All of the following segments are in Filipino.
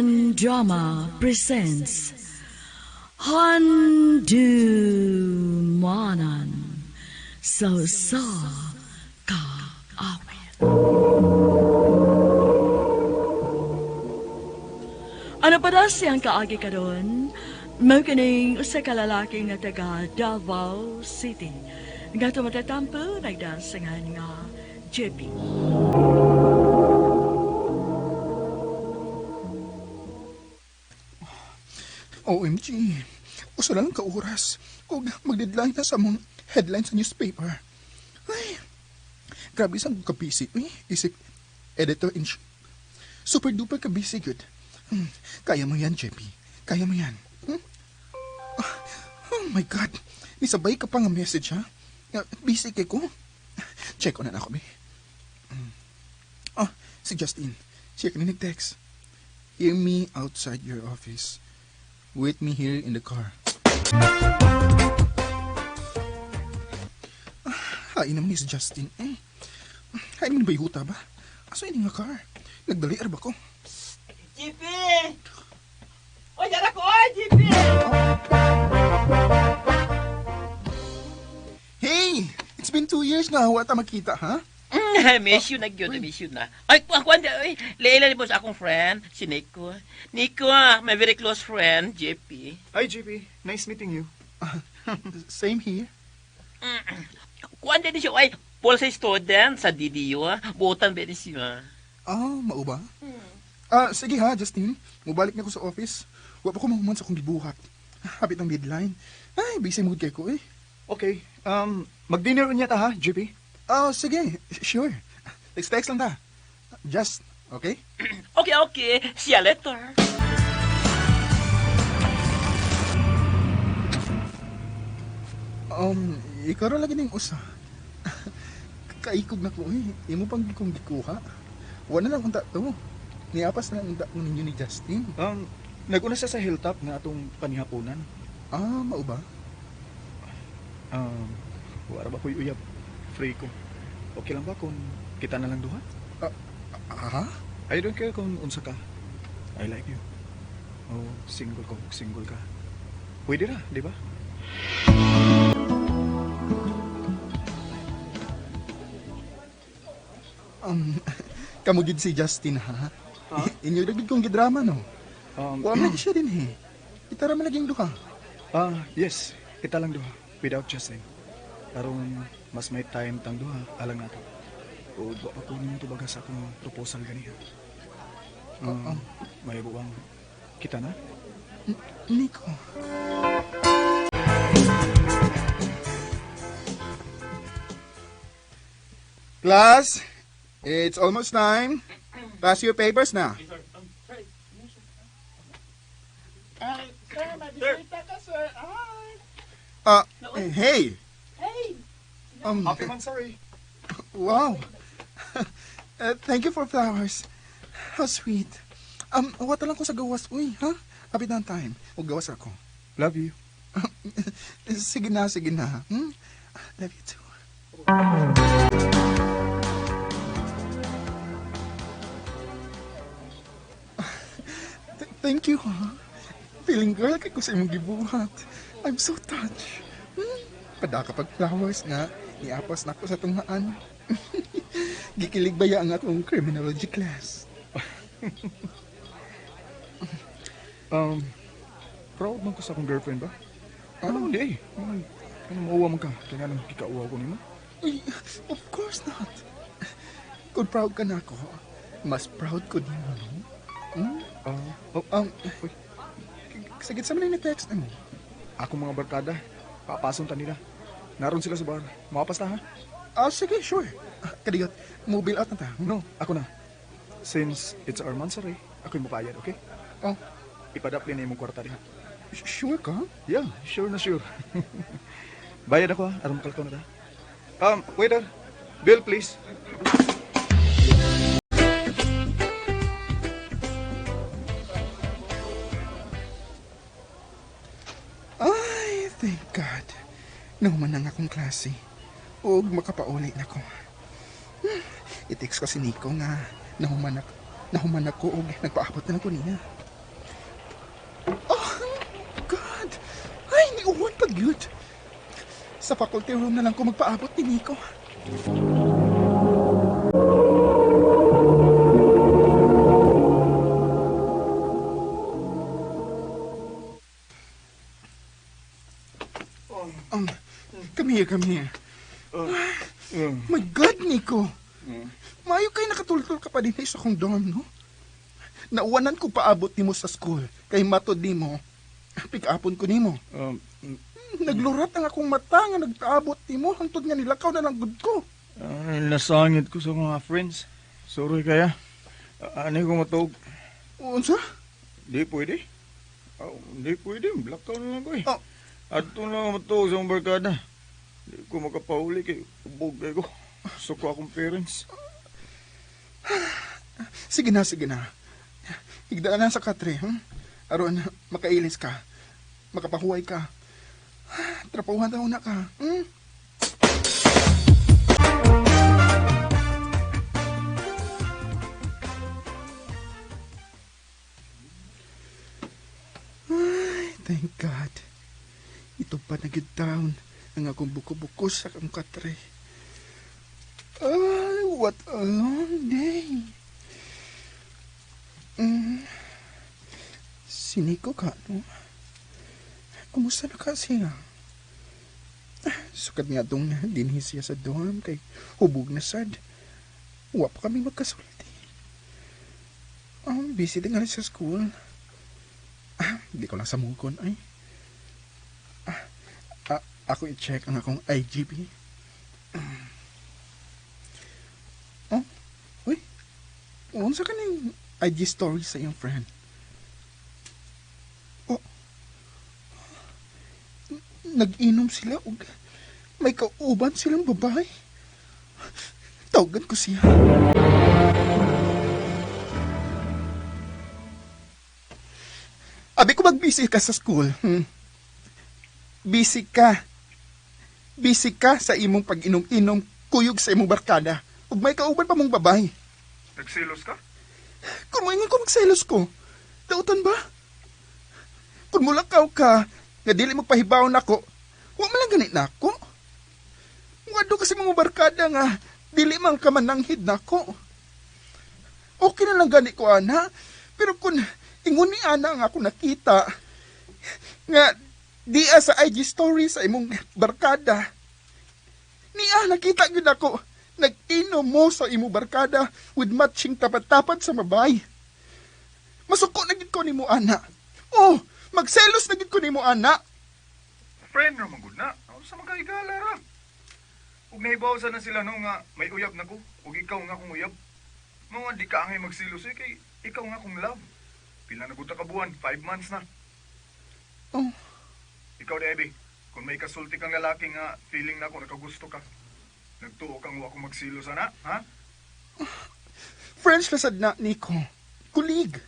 Philippine Drama presents Handumanan So Ka Awit. Ano pa daw siyang kaagi karon? Magkaning usa ka lalaki nga taga Davao City. Nga tumatatampo nagdansangan nga JP. OMG, usa lang ka oras. Kung mag-deadline na sa mong headline sa newspaper. Ay, grabe sang ka-busy. Uy, isip, editor-in-chief. Super duper ka-busy, good. Kaya mo yan, JP. Kaya mo yan. Oh my God. Nisabay ka pa nga message, ha? Busy kay ko. Check ko na ako, be. Si Justin. Siya ka na nag-text. Hear me outside your office. Wait me here in the car. Hain naman ni si Justin. Hain naman ba yuta ba? Aso yun nga car? Nagdaliar ba ko? JP! Oy, dala ko! Oy, JP! Hey! It's been 2 years na. Wata makita, ha? Miss you na gyud, miss you na. Ay, kuan ay, leila ni mo sa akong friend, si Nico. Nico, my very close friend, JP. Hi, JP. Nice meeting you. Same here. Kuan din siya, ay, pol sa student sa DDU, buotan ba din siya. Mao ba? Sige ha, Justin. Mubalik na ako sa office. Wa pa ko mahuman sa akong gibuhat. Hapit ang deadline. Ay, busy mood kay ko eh. Okay. Mag-dinner unya ta ha, JP? Sige. Sure. Text lang ta. Just, okay? Okay. See you later. Ikaw ra lagi ning usa. Kaikog na ko eh. Imo pang kong gikuha. Wala lang unta to. Niapas na unta ko ninyo ni Justin. Nag-una siya sa hilltop nga atong panihaponan. Mao ba? Wala ba ko'y uyab? Free ko. Okay lang ba kung kita na lang duha? I don't care kung unsa ka. I like you. Single ka. Pwede na, di ba? Kamu gid si Justin ha? Inyo dagid kong gidrama no? Wala na siya din eh. Kita ra man laging duha. Yes. Kita lang duha. Without Justin. Karon mas may time tang duha alang nato. O wa pa ko nimo tubaga sa akong proposal ganiha. May buwang kita na? Nico. Class, it's almost time. Pass your papers na. Hey. Happy man, sorry. Wow. Thank you for flowers. How sweet. Wata lang ko sa gawas. Uy, ha? Kapit na time. O gawas ako. Love you. Sige na. Love you too. Thank you, ha? Feeling girl kay ko sa imong gibuhat. I'm so touched. Pada kapag flowers nga, niapas na ako sa tungaan. Gikilig baya ang akong criminology class. Proud man ko sa akong girlfriend ba? Hindi. Ano mauwa man ka? Kaya nga nang kikauwa ko nimo? Uy, of course not. Kung proud ka na ako, mas proud ko din mo, no? Sagit sa mga text mo. Akong mga barkada, papason ta nila. Naroon sila sa bar. Makapas na ha? Sige, sure. Kadigot, mobile out na ta. No, ako na. Since it's our mansari, ako yung mapayad, okay? Ipadapli na yung kwarta rin. Sure ka? Yeah, sure na sure. Bayad ako ha, aram kalkaw na ta. Waiter, bill please. Ay, thank God. Nahuman ang akong klase. Huwag makapauli na ko. I-text ko si Nico nga nahuman ako og nagpaabot na lang ko niya. Pagyud. Sa faculty room na lang ko magpaabot ni Nico. Um, come here. My God, Nico. Mayo kay nakatultol ka pa din sa akong dorm, no? Nauwanan ko paabot nimo sa school. Kay matod nimo, pick-upon ko nimo. Naglurat ang akong mata nga nagpaabot nimo hangtod nga nilakaw na lang gud ko. Nasangit ko sa mga friends. Sorry kaya. Ano ko matog? Unsa? Di pwede. Di pwede. Blackout na lang ko eh. Oh. Ato lang matog sa mga barkada. Di ko makapauli kay ubog kay ko. So ko akong parents. Sige na. Higdaan na sa katre, Aron, makailis ka. Makapahuway ka. Trapahuhan na una ka, Ay, thank God. Ito pa nag-down ang akong buko-buko sa akong katre. Ay, what a long day. Si Nico ka, no? Kumusta na ka siya? Sukat niya itong dinhi siya sa dorm kay hubog na sad. Huwa pa kami magkasulti. Busy din nga rin sa school. Hindi ko lang samukon, ay. Ako i-check ang akong IGP. Uy, unsa ka ng IG story sa iyong friend? Nag-inom sila o may kauban silang babae. Tawagan ko siya. Abi ko mag-busy ka sa school. Busy ka. Busy ka sa imong pag-inom-inom kuyog sa imong barkada. Ug may kauban pa mong babae. Nagsilos ka? Kung moingon ko magselos ko, dautan ba? Kung mulakaw ka, nga dili magpahibaw nako, wa man lang ganit nako. Wado kasi mga barkada nga dili man ka mananghid nako. Okay na lang gani ko ana, pero kung ingon ni ana nga ako nakita nga diya sa IG story sa imong barkada, niya nakita gyud ako nag-inom mo sa imong barkada with matching tapat-tapat sa mabay. Masuko na gid ko nimo ana. Oh, magselos na gid ko nimo ana. Friend ra man gud na. Sa magkaigala ra. Ug nahibaw na sila no nga may uyab na ko. Ug ikaw nga kong uyab. Mga di ka angay magsilos kay ikaw nga kong love. Pila na gud ka buwan, 5 months na. Oh, Ikaw Debbie, kung may kasulti kang lalaki nga feeling na ako nakagusto ka. Nagtuo kang wa ko magsilos ana, ha? French lasad na, Nico. Kulig.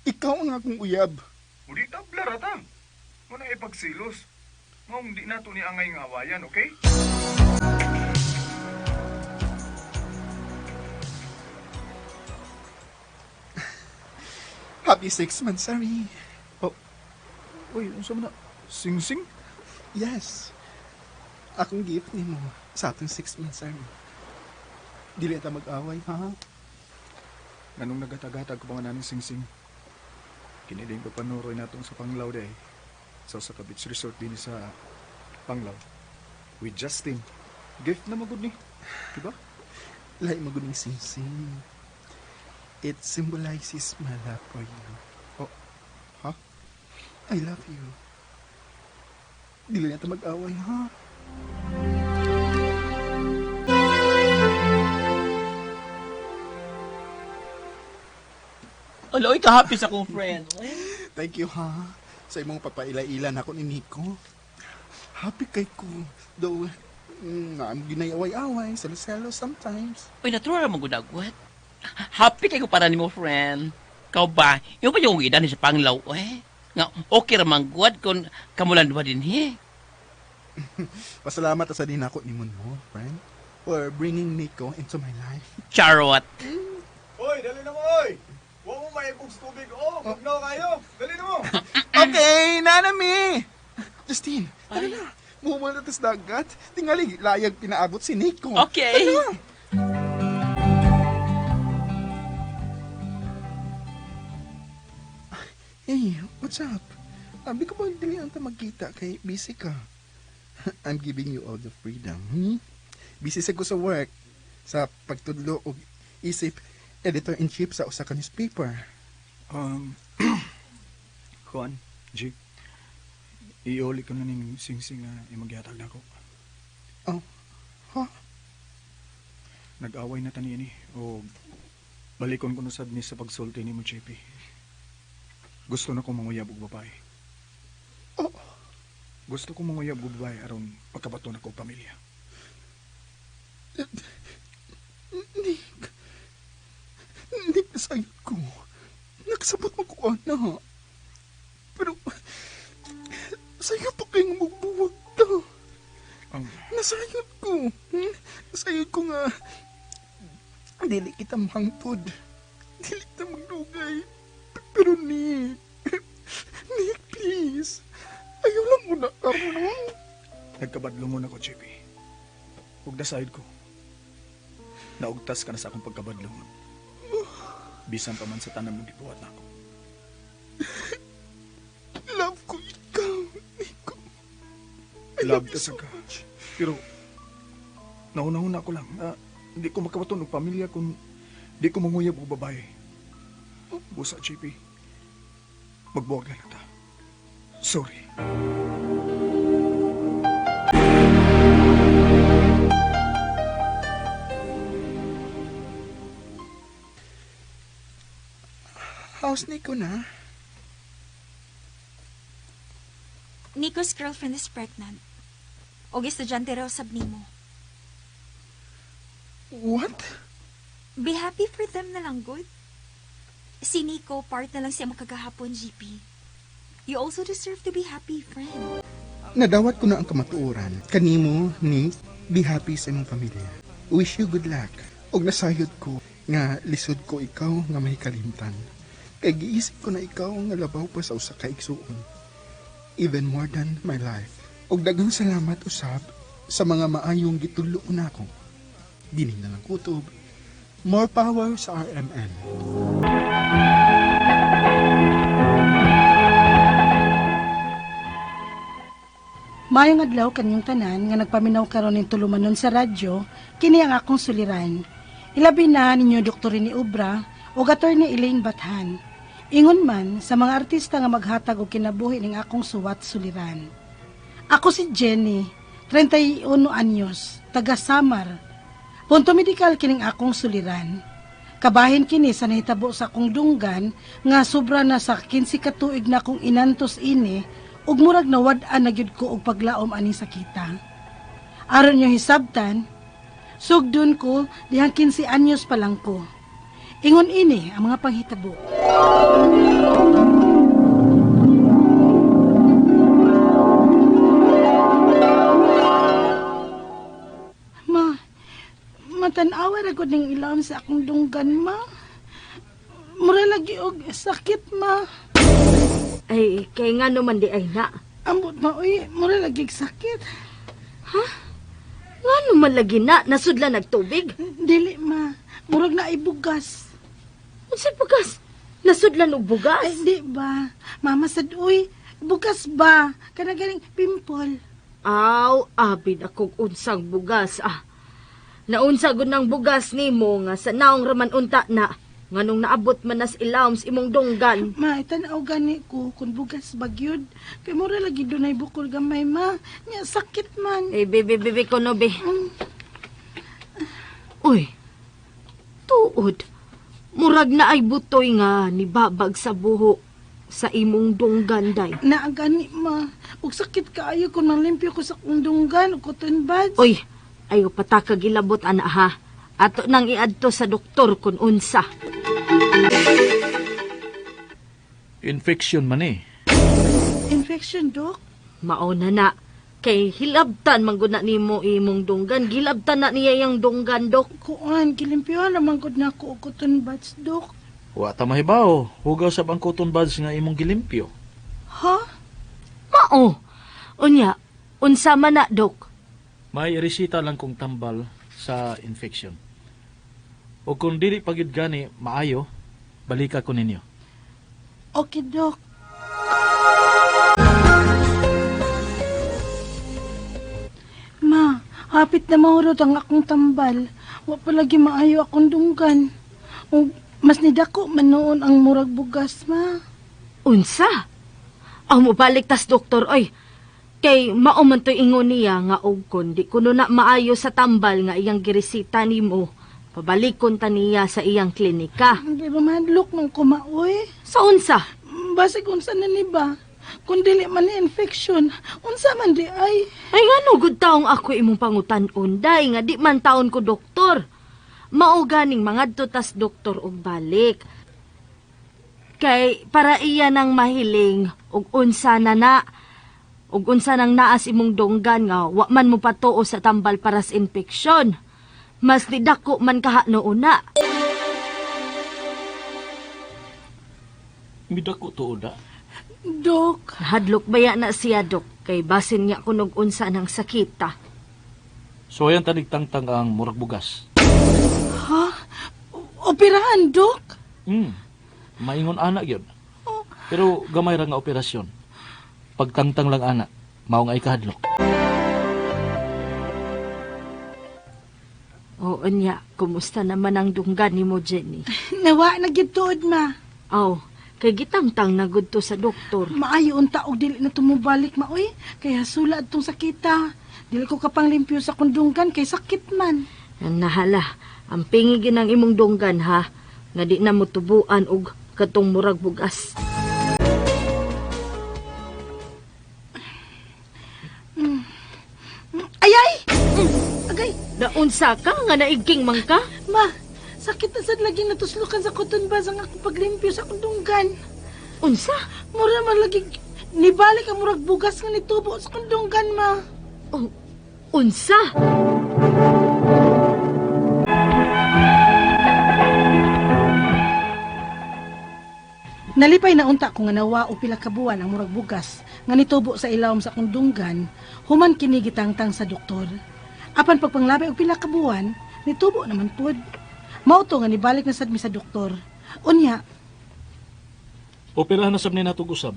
Ikaw ang akong uyab. Udi tabla ra ta. Muna ipagsilos. Mong di na to ni angay nga awayan, okay? Happy 6 months, sorry. Uy, unsa man na? Sing-sing? Yes. Akong gift ni mo sa atong 6 months, sorry. Dili ta mag-away, ha? Nganong nagatagatag ko mga naning sing-sing. Kiniling papanuroy natin sa Panglaw day. Sa Beach Resort din sa Panglaw. With Justin. Gift na magod ni. Diba? Lahi maguning sing-sing. It symbolizes my love for you. Oh, ha? I love you. Dili na ta mag-away, ha? Aloy, ka-happy sa kong friend. Thank you, ha? Sa imong papaila-ilan ako ni Nico. Happy kay ko. Though, nga ang ginayaway-away, salo-salo sometimes. Uy, natural mo gudagwat. Happy kayo para ni mo, friend. Kau ba? Yung pa yung idan sa Panglaw, eh? Nga, okay ramang guwad kung kamulan ba din, he? Pasalamat sa din ako ni mo, friend, for bringing Nico into my life. Charot. Hoy, dali na mo, oy! Huwag mo maibugs tubig. Oh, magnaw kayo. Dali na mo. Okay, Nanami! Justine, tara tas dagat. Tingali, layag pinaabot si Nico. Okay. Hey, what's up? Abi ko ba dili ang magkita kay busy ka? I'm giving you all the freedom. Busy sa ko sa work, sa pagtudlo og isip editor-in-chief sa usa ka newspaper. Juan, G, iuli ko na ning sing-sing nga imaghatag na ko. Oh, ha? Nag-away na tani ni o balikon ko na sad ni sa pagsulti ni mo, JP. Gusto na kong manguyab og babae. Oh, Gusto kong manguyab og babae aron pagkabato na ko pamilya. Nick, nasayod ko. Nagsabot mo ko, ana. Pero, sa'yo pa kayong magbuwag ka. Nasayod ko. Nasayod ko nga. Dili kita mahangtod. Dili kita magdugay. Pero Nick, Nick, please. Ayaw lang mo na karoon. Nagkabadlo mo na ko, JP. Huwag nasayod ko. Naugtas ka na sa akong pagkabadlo. Bisan pa man sa tanam ng gibuhat na ako. Love ko ikaw, Nico. Love ka sa ka. Pero, nauna-una ko lang. Hindi ko makabato ng pamilya kung di ko manguyab o babae. Busa, JP. Magbuwag na ta. Sorry. How's Nico na? Nico's girlfriend is pregnant. Og estudyante raw sab nimo. What? Be happy for them na lang, good. Si Nico, part na lang siya makagahapon, GP. You also deserve to be happy, friend. Nadawat ko na ang kamatuoran. Kanimo, Nick, be happy sa imong pamilya. Wish you good luck. Og nasayod ko nga lisod ko ikaw nga may kalimtan. Kay giisip ko na ikaw nga labaw pa sa usa ka igsuon. Even more than my life. Og daghang salamat usab sa mga maayong gitulo nako. Dining na lang kutob. More power sa RMN. Mayong adlaw kanyang tanan nga nagpaminaw karon ning tulumanon sa radyo, kini ang akong suliran. Ilabi na ninyo Dr. ni Ubra o Attorney Elaine Bathan. Ingon man sa mga artista nga maghatag og kinabuhi ning akong suwat suliran. Ako si Jenny, 31 anyos, taga Samar. Punto medikal kining akong suliran. Kabahin kini sa nahitabo sa akong dunggan nga sobra na sa 15 ka tuig na akong inantos ini ug murag nawad-an na gyud ko og paglaom ani sakita. Aron nyo hisabtan, sugdon ko dihang 15 anyos pa lang ko. Ingon ini ang mga panghitabo. Matanawa ra gud ning ilawom sa akong dunggan, ma. Mura lagi og sakit, ma. Ay, kay nga naman di ay na. Ambot ma, uy, mura lagi sakit. Nga naman lagi na, nasudla nagtubig. Dili, ma. Murag na ibugas. Unsay bugas? Nasudlan og bugas? Ay, di ba? Mama sad, uy, bugas ba? Kanagaling pimple. Aw, abid akong unsang bugas, Naunsa gud ng bugas nimo nga sa naong raman unta na. Nganong naabot man nas ilawom sa imong dunggan. Ma, itanaw gani ko kung bugas bagyod. Kay mura lagi dunay bukol gamay, ma. Nya sakit man. Eh, bibi ko no, be. Uy, tuod. Murag na ay butoy nga ni babag sa buho sa imong dunggan, day. Naagani, ma. Ug sakit kaayo kung manglimpyo ko sa akong dunggan o cotton buds. Uy, ayo patakag ilabot, ana, ha? Ato nang iadto sa doktor kung unsa. Infection man eh. Infection, Dok? Mauna na. Kay hilabtan mangguna nimo imong dunggan. Gilabtan na niya yung dunggan, dok. Kuan, kilimpyohan naman ko na ako o cotton buds, Dok. Wa ta mahibaw. Hugaw sa bang cotton buds nga imong gilimpyo. Ha? Mao. Unya, Unsa man na, Dok? May resita lang kong tambal sa infection. O kung dili pagid gani maayo, balika ko ninyo. Okay, Dok. Ma, hapit na mahurot ang akong tambal. Wa palagi maayo akong dunggan. O, mas nidako man noon ang murag bugas, ma. Unsa? Ang mubalik tas, doktor, oy. Kay mauman to'y ingon niya nga og kun di kuno na maayo sa tambal nga iyang giresita nimo, pabalikon ta niya sa iyang klinika. Hindi ba madlok nung kumaoy? Sa unsa? Basig unsa na ni ba? Kung dili man ni infection, unsa man di ay? Ay ngano gud taong ako imong pangutan-on, day nga di man taon ko doktor. Mao ganing mangadto tas doktor og balik. Kay para iya nang mahiling og unsa na ug unsa nang naas imong dunggan nga wa man mo patuo sa tambal para sa infeksyon. Mas didako man kaha noona. Midako to da. Dok, Hadlok baya na siya, Dok, kay basin niya kunog unsa nang sakita. So ayan tanigtangtang ang murag bugas. operahan, Dok? Maingon anak yun. Pero gamay ra nga operasyon. Pagtangtang lang anak, mao nga ikahadlok. Oo niya, kumusta naman ang dunggan ni mo, Jenny? Nawa na gituod, ma. Aw, kay gitangtang na gud to sa doktor. Maayo unta og dili na tumubalik, maoy. Kaya sula atong sakita. Dili ko kapang limpyo sa kundunggan kay sakit man. Ang nahala, ang pingigin ng imong dunggan ha, nga di na mo tubuan og katong murag bugas. Ayay! Agay! Naunsa ka nga naigking man ka? Ma, sakit na sad lagi natuslukan sa cotton bus ang akong paglimpyo sa kundunggan. Unsa? Mura man lagi nibalik ang murag bugas nga nitubo sa kundunggan, ma. Oh, unsa? Nalipay na unta ko nga nawa o pila ka buwan ang murag bugas nga nitubo sa ilawom sa kundunggan, human kini gitangtang sa doktor. Apan pagpanglabay og pila ka buwan, nitubo naman pud. Mao to nga nibalik na sad mi sa doktor. Unya, Operahan na sab ni natong usab.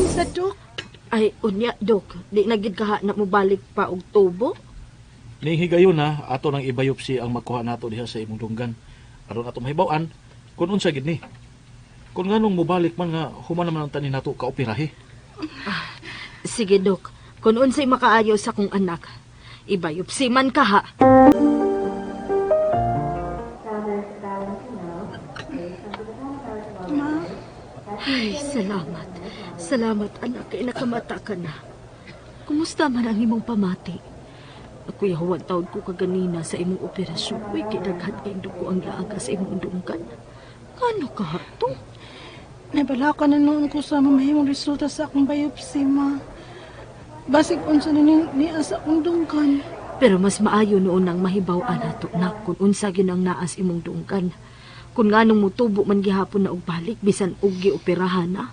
sa dok, Ay, unya, Dok, di na gid kaha na mo balik pa og tubo? Ning higayon na ato nang ibayopsi ang makuha nato diha sa imong dunggan. Aron ato mahibaw-an kun unsa gid ni. Kung nganong mobalik man nga human naman ang tanin nato ka operahe. Sige, Dok, kung unsay makaayo sa kong anak, ibayopsi man kaha. Ay, salamat. Salamat, anak, kay nakamata ka na. Kumusta man ang imong pamati? Ako'y hawan taon ko kaganina sa imong operasyon. Uy, kidaghan kayong dugo ang laaga sa imong dunggan. Kano ka hato? nabala ka na noon ko sa mamahimong resulta sa akong biopsy, ma. Basig unsa na ni asa akong dunggan. Pero mas maayo noon ang mahibaw-an nato na kung unsa gyud ang naas imong dunggan. Kung nganong mutubo man gihapon na og balik bisan og gioperahan na.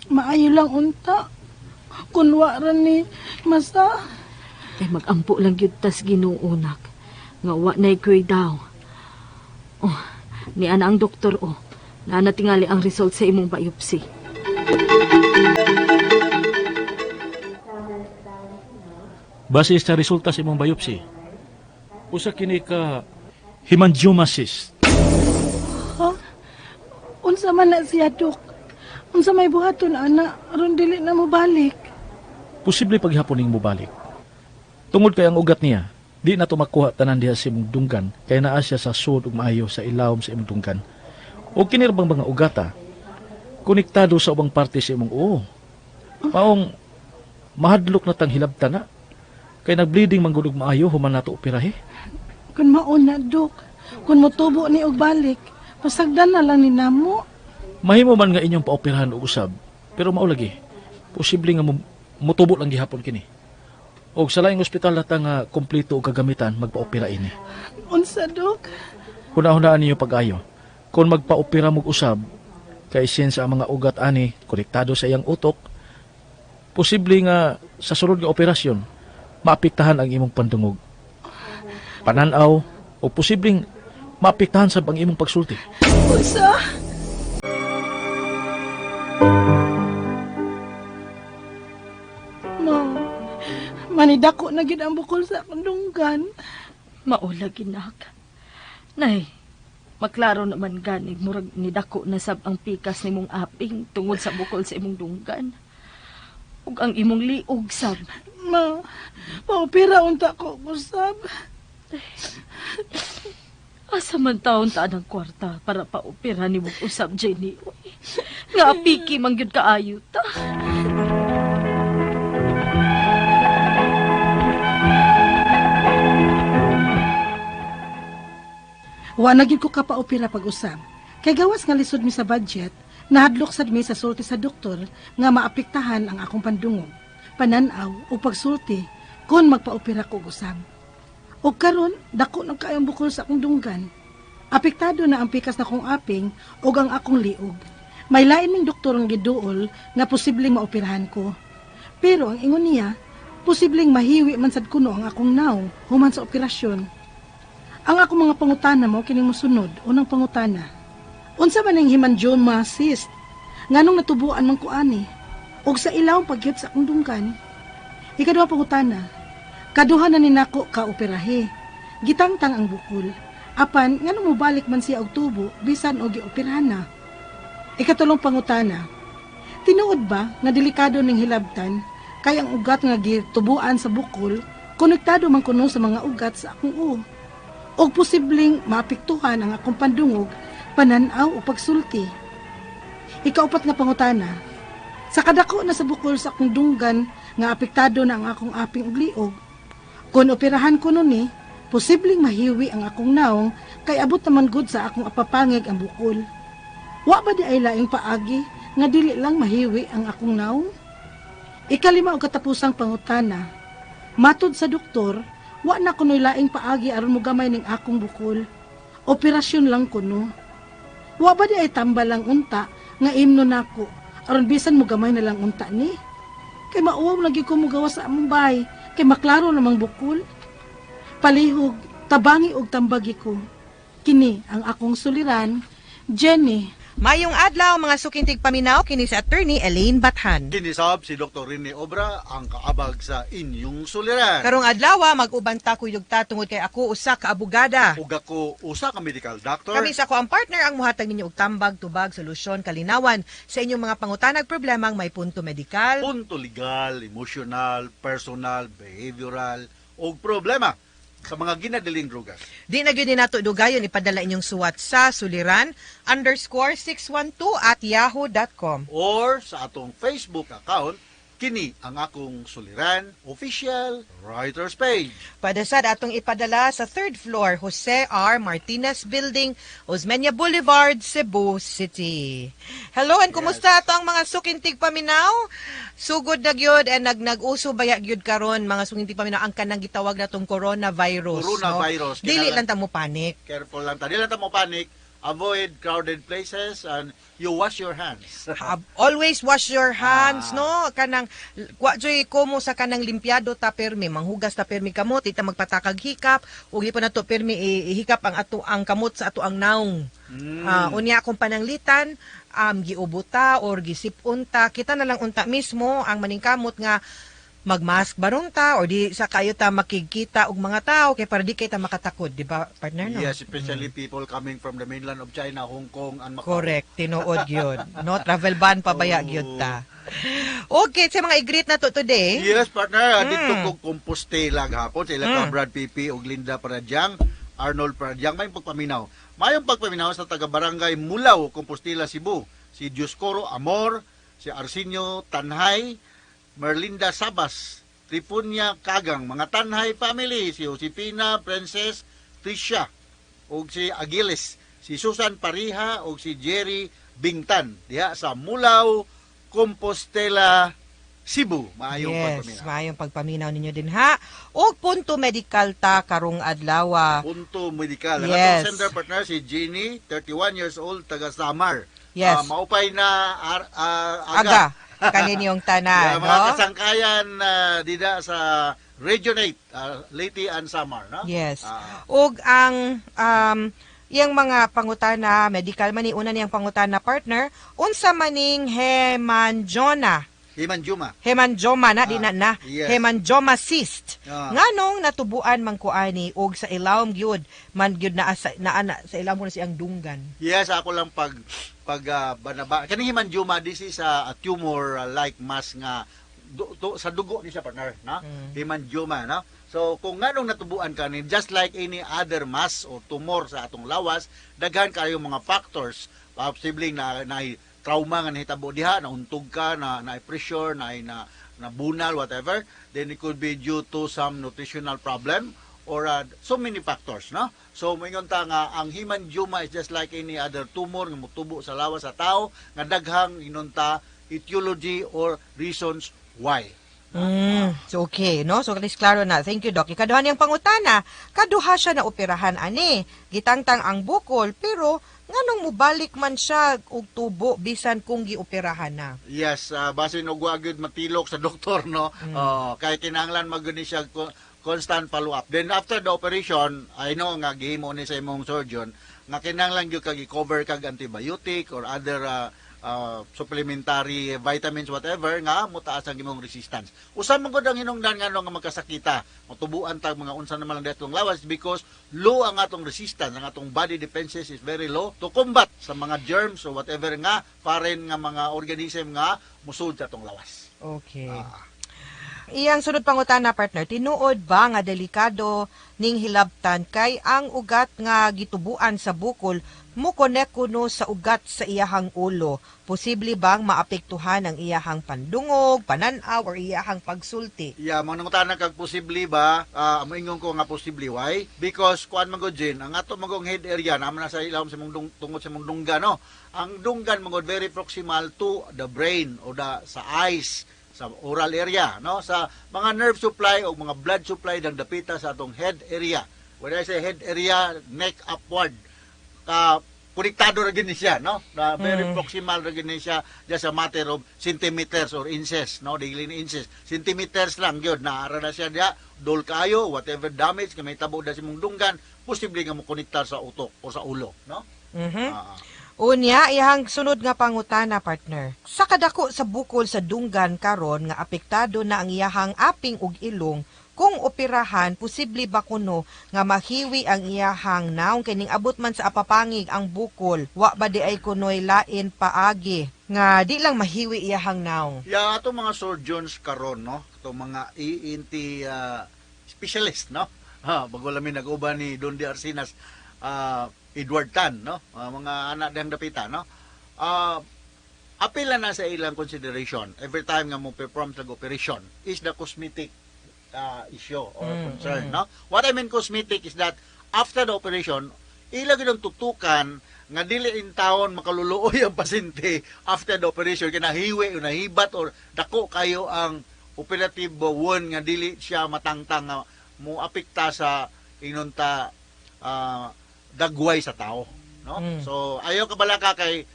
Maayo lang unta. Kunwa ni masa. Kay magampo lang gyud tas ginuunak. Nga wa nay kuy daw. Oh, ni ana ang doktor oh. Natingali ang result sa imong biopsy. Base sa resulta sa imong biopsy, usa kini ka hemangiomasis. Unsa man na siya, Dok? Unsa may buhaton, ana, aron dili na mo balik. Posible paghapon ning mobalik. Tungod kay ang ugat niya, di na to makuha tanan diha sa imong dunggan kay naa siya sa sud ug maayo sa ilawom sa imong dunggan. O kinirbang mga ugata, konektado sa ubang parte sa imong uo. Maong mahadlok na tang hilabta na. Kay nagbleeding manggulog maayo human nato operahe. Kun mauna, Dok. Kun motubo ni og balik, pasagdan na lang ni namo. Mahimo man nga inyong paoperahan og usab, pero mao lagi. Posible nga mutubo lang gihapon kini. Og sa laing ospital nata nga kompleto og kagamitan magpaopera ini. Unsa, Dok? Hunahunaan ninyo pag-ayo. Kung magpaopera mo usab, kay since ang mga ugat ani konektado sa iyang utok, posible nga sa sunod nga operasyon, maapektahan ang imong pandungog. Pananaw o posibleng maapektahan sa ang imong pagsulti. Unsa? Ma, manidako na gid ang bukol sa akong dunggan. Maula ginak. Nay, maklaro naman ganig murag nidako na sab ang pikas nimong aping tungod sa bukol sa imong dunggan. Ug ang imong liog sab. Ma, paopera unta ko usab. Asa man taon ta ang kwarta para paopera ni mong usab, Jenny. Uy, nga piki man gyud kaayo ta. Wa na gid ko kapaopera pag-usab. Kay gawas nga lisod mi sa budget, nahadlok sad mi sa sulti sa doktor nga maapektahan ang akong pandungog, pananaw o pagsulti kung magpaopera ko usab. O karon, dako ng kaayong bukol sa akong dunggan. Apektado na ang pikas na kong aping o ang akong liog. May lain ming doktor ang giduol nga posibleng maoperahan ko. Pero ang ingon niya, posibleng mahiwi man sad kuno ang akong naw human sa operasyon. Ang akong mga pangutana mo kining mosunod, unang pangutana. Unsa man ang hemangioma cyst? Nganong natubuan man ko ani? Og sa ilaw pagyud sa akong dunggan. Ikaduha pangutana. Kaduha na ni nako ka operahe. Gitangtang ang bukol. Apan nganong mobalik man siya og tubo bisan og gioperahan na. Ikatulong pangutana. Tinuod ba nga delikado ning hilabtan kay ang ugat nga gitubuan sa bukol konektado man kuno sa mga ugat sa akong uo? O posibleng maapektuhan ang akong pandungog, pananaw o pagsulti. Ikaupat nga pangutana. Sa kadako na sa bukol sa akong dunggan nga apektado na ang akong aping ug liog, kung operahan ko nun posibleng mahiwi ang akong naong kay abot naman gud sa akong apapangig ang bukol. Wa ba di ay laing paagi nga dili lang mahiwi ang akong naong? Ikalima og katapusang pangutana. Matud sa doktor, wa na kuno'y laing paagi aron mo gamay ning akong bukol. Operasyon lang kuno. Wa ba di ay tambal lang unta nga imno nako aron bisan mo gamay na lang unta ni? Kay mauwaw lagi ko mo gawa sa among bahay kay maklaro namang bukol. Palihog, tabangi og tambagi ko. Kini ang akong suliran, Jenny. Mayong adlaw mga sukintig paminaw kini si Attorney Elaine Bathan. Kinisab si Dr. Rene Obra ang kaabag sa inyong suliran. Karong adlaw mag-uban ta kuyog ta tungod kay ako usa ka abogada. Ug ako usa ka medical doctor. Kami sa ko ang partner ang muhatag ninyo og tambag, tubag, solusyon, kalinawan sa inyong mga pangutanag problemang may punto medikal, punto legal, emotional, personal, behavioral ug problema sa mga ginadaling drugas. Di na gyud ni nato dugayon ipadala inyong suwat sa suliran_612@yahoo.com or sa atong Facebook account kini ang akong suliran official writers page. Padasad atong ipadala sa 3rd floor Jose R. Martinez Building, Osmeña Boulevard, Cebu City. Hello and kumusta ato ang mga sukintig paminaw? Sugod na gyud and nag-uso baya gyud karon mga sukintig paminaw ang kanang gitawag natong coronavirus. Coronavirus. No? Dili lang ta mo panic. Careful lang ta. Dili lang ta mo panic. Avoid crowded places and you wash your hands. Always wash your hands, no? Kanang wa joy komo sa kanang limpyado ta permi, manghugas ta permi kamot, ita magpatakag hikap, ug pa nato permi ihikap ang kamot sa ato ang naong. Unya akong pananglitan, giubuta or gisipunta, kita na lang unta mismo ang maningkamot nga magmask baron ta or di sa kayo ta makikita og mga tao kay para di kay ta makatakod, di ba partner no? Yes, especially people coming from the mainland of China, Hong Kong and Macau. Correct, tinuod gyud. No travel ban pabaya gyud ta. Okay, sa mga i-greet na to today. Yes, partner, dito ko Compostela gahapon sa ilang Brad Pipi og Linda Paradyang, Arnold Paradyang may pagpaminaw. Mayong pagpaminaw sa taga-barangay Mulaw, Compostela, Cebu. Si Dioscoro Amor, si Arsenio Tanhay, Merlinda Sabas, Tripunia Kagang, mga Tanhay family, si Josefina Princess Tricia, og si Agiles, si Susan Pariha, og si Jerry Bingtan, diha sa Mulaw, Compostela, Cebu. Maayong pagpaminaw. Yes, maayong pagpaminaw ninyo din ha. Og punto medical ta karong adlaw. Punto medical. Yes. Ang sender partner si Jeannie, 31 years old, taga Samar. Yes. Maupay na aga. kaninyong tanan, Mga no? kasangkayan dida sa Region 8, Leyte and Samar, no? Yes. Ah. Ug ang yang mga pangutana, medical man ni una niyang pangutana partner, unsa maning hemangioma. Hemangioma na di na yes. hemangioma cyst. Ah. Nganong natubuan man kuani og sa ilawom gyud man gyud na sa ilawom mo na siyang dunggan. Yes, ako lang pag banaba. Kaning hemangioma, this is a tumor like mass nga sa dugo ni siya partner, no? Hemangioma, no? So kung nganong natubuan ka ni, just like any other mass or tumor sa atong lawas, daghan kayo mga factors, posibleng na trauma nga nahitabo diha, nauntog ka, na pressure, na bunal, whatever, then it could be due to some nutritional problem or so many factors, no? So moingon ta nga ang hemangioma is just like any other tumor nga motubo sa lawas sa tao, nga daghang inunta etiology or reasons why. So okay, no? So kalis klaro na. Thank you, Doc. Ikaduha niyang pangutana, kaduha siya na operahan ani. Gitangtang ang bukol, pero nganong mubalik man siya og tubo bisan kung gioperahan na? Yes, basin og wa gyud matilok sa doktor, no? Kay kinahanglan maguni siya constant follow up. Then after the operation, I know nga gihimo ni sa imong surgeon nga kinahanglan gyud kag i-cover kag antibiotic or other supplementary vitamins whatever nga mutaas ang imong resistance. Usa man gud ang hinungdan ngano nga magkasakita, matubuan tag mga unsa naman lang datong lawas because low ang atong resistance, ang atong body defenses is very low to combat sa mga germs or whatever nga foreign nga mga organism nga musud sa atong lawas. Okay. Iyang sunod pangutana partner, tinuod ba nga delikado ning hilabtan kay ang ugat nga gitubuan sa bukol mo connect kuno sa ugat sa iyahang ulo? Posible bang maapektuhan ang iyahang pandungog, pananaw, or iyahang pagsulti? Yeah, manungutana kag posible ba? Moingon ko nga posible why? Because kuan magod Jin, ang ato magong head area naman na sa ilawom sa mong tungod sa mong dunggan, no. Ang dunggan magod very proximal to the brain o sa eyes, sa oral area, no, sa mga nerve supply o mga blood supply dang dapita sa atong head area. When I say head area, neck upward, konektado ra gini siya, no, na very proximal ra gini siya, just a matter of centimeters or inches, no, dili ni inches, centimeters lang gyud na ara na siya dia, dol kayo, whatever damage nga may tabo da sa imong dunggan, posible nga mo konektar sa utok o sa ulo, no. Unya, iyang sunod nga pangutana partner. Sa kadako sa bukol sa dunggan karon nga apektado na ang iyahang aping ug ilong, kung operahan, posible ba kuno nga mahiwi ang iyahang naong kining abot man sa apapangig ang bukol? Wa ba di ay kunoy lain paagi nga di lang mahiwi iyahang naong? Yeah, atong mga surgeons karon, no, atong mga ENT specialist, no. Bago lamin nag-uban ni Don D. Arsinas, Edward Tan, no, mga anak dang dapita, no. Apila na sa ilang consideration every time nga mo perform sa operation is the cosmetic issue or concern, no. What I mean cosmetic is that after the operation, ila gyud tutukan nga dili in taon makaluluoy ang pasyente after the operation kinahiwi o nahibat or dako kayo ang operative wound nga dili siya matangtang nga mo apekta sa inunta dagway sa tao, no. So ayo ka bala ka kay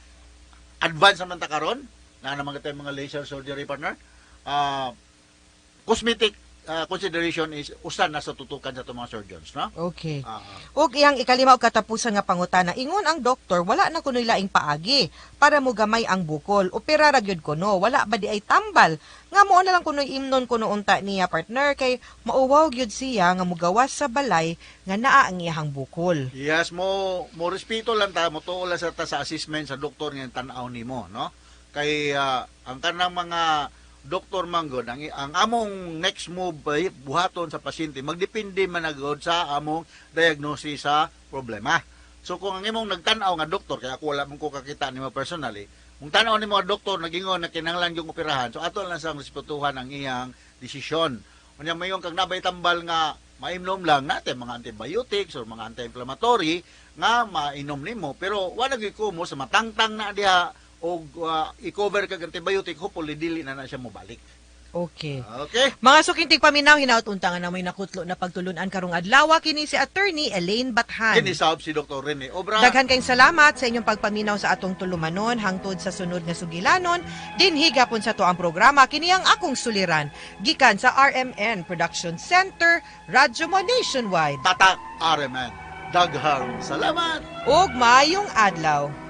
advance naman ta karon na naman kita mga laser surgery partner. Cosmetic consideration is usan na sa tutukan sa itong mga surgeons, no? Okay. Ug iyang ikalima og katapusan nga pangutana, ingon ang doktor wala na kunoy laing paagi para mo gamay ang bukol. Opera ra gyud kuno, wala ba di ay tambal? Nga mo na lang kunoy imnon kuno unta niya partner kay mauwaw gyud siya nga mogawas sa balay nga naa ang iyahang bukol. Yes, mo respeto lang ta, mo tuol sa assessment sa doktor nga tan-aw nimo, no? Kay ang kanang mga doktor manggod ang among next move buhaton sa pasyente magdepende man agud sa among diagnosis sa problema. So kung ang imong nagtan-aw nga doktor, kaya ako wala man ko kakita nimo personally, kung tan-aw nimo nga doktor nagingon na kinahanglan yung operahan, so ato lang sang respetuhan ang iyang desisyon. Unya mayon kag nabay tambal nga maimnom lang natin mga antibiotics or mga anti-inflammatory nga mainom nimo, pero wala gyud ko mo sa matangtang na diha o i-cover kag antibiotic, hopefully dili na siya mobalik. Okay. Okay? Mga sukintig paminaw, hinaut-untangan na may nakutlo na pagtulunan karong adlaw kini si attorney Elaine Bathan. Kinisab si Dr. Rene Obra. Daghan kayong salamat sa inyong pagpaminaw sa atong tulumanon hangtod sa sunod nga sugilanon. Dinhi gapon sa to ang programa kini ang akong suliran gikan sa RMN Production Center, Radyo Mo Nationwide. Tatak RMN. Daghang salamat. Ug maayong adlaw.